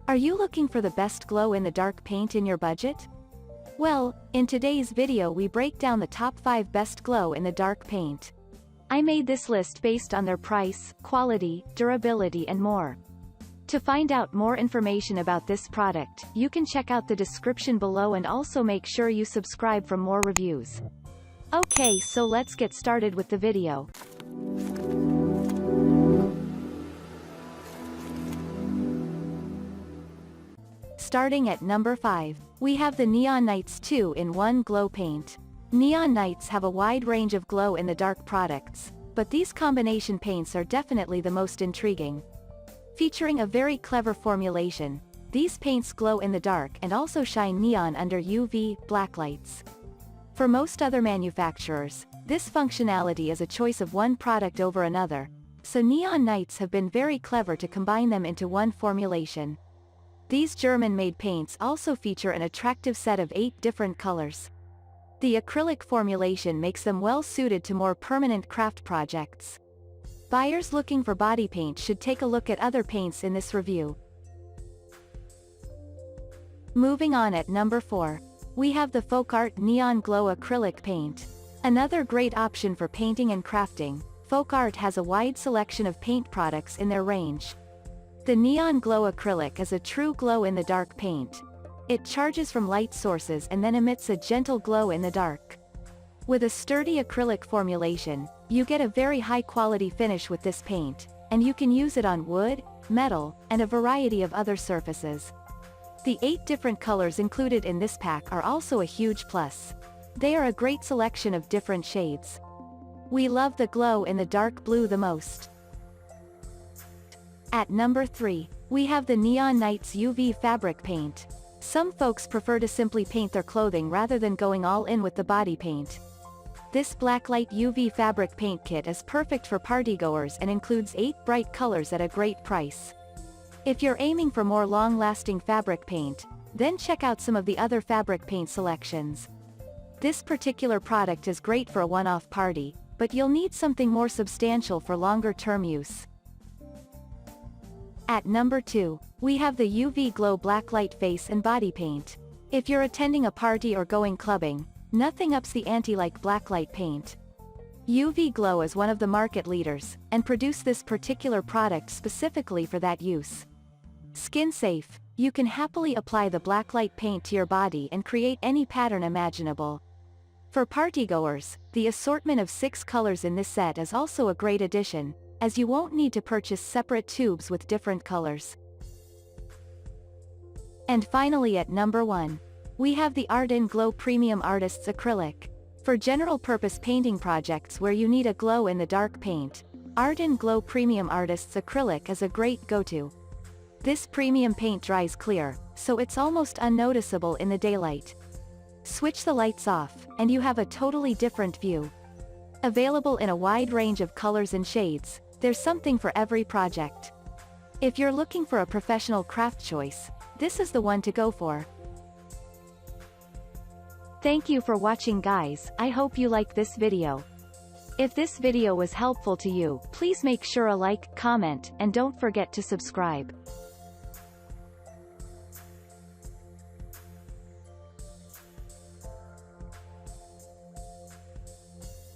Are you looking for the best glow-in-the-dark paint in your budget? Well, in today's video we break down the top 5 best glow-in-the-dark paint. I made this list based on their price, quality, durability and more. To find out more information about this product, you can check out the description below and also make sure you subscribe for more reviews. Okay, so let's get started with the video. Starting at number 5, we have the Neon Nights 2-in-1 Glow Paint. Neon Nights have a wide range of glow-in-the-dark products, but these combination paints are definitely the most intriguing. Featuring a very clever formulation, these paints glow in the dark and also shine neon under UV blacklights. For most other manufacturers, this functionality is a choice of one product over another, so Neon Nights have been very clever to combine them into one formulation. These German-made paints also feature an attractive set of 8 different colors. The acrylic formulation makes them well suited to more permanent craft projects. Buyers looking for body paint should take a look at other paints in this review. Moving on at number 4, we have the FolkArt Neon Glow Acrylic Paint. Another great option for painting and crafting, FolkArt has a wide selection of paint products in their range. The Neon Glow Acrylic is a true glow-in-the-dark paint. It charges from light sources and then emits a gentle glow in the dark. With a sturdy acrylic formulation, you get a very high-quality finish with this paint, and you can use it on wood, metal, and a variety of other surfaces. The 8 different colors included in this pack are also a huge plus. They are a great selection of different shades. We love the glow-in-the-dark blue the most. At number 3, we have the Neon Nights UV Fabric Paint. Some folks prefer to simply paint their clothing rather than going all in with the body paint. This Blacklight UV fabric paint kit is perfect for partygoers and includes 8 bright colors at a great price. If you're aiming for more long-lasting fabric paint, then check out some of the other fabric paint selections. This particular product is great for a one-off party, but you'll need something more substantial for longer-term use. At number 2, we have the UV Glow Blacklight Face and Body Paint. If you're attending a party or going clubbing, nothing ups the ante like blacklight paint. UV Glow is one of the market leaders, and produce this particular product specifically for that use. Skin safe, you can happily apply the blacklight paint to your body and create any pattern imaginable. For partygoers, the assortment of 6 colors in this set is also a great addition, as you won't need to purchase separate tubes with different colors. And finally at number 1, we have the Arden Glow Premium Artists Acrylic. For general-purpose painting projects where you need a glow-in-the-dark paint, Arden Glow Premium Artists Acrylic is a great go-to. This premium paint dries clear, so it's almost unnoticeable in the daylight. Switch the lights off, and you have a totally different view. Available in a wide range of colors and shades, there's something for every project. If you're looking for a professional craft choice, this is the one to go for. Thank you for watching guys, I hope you like this video. If this video was helpful to you, please make sure a like, comment, and don't forget to subscribe.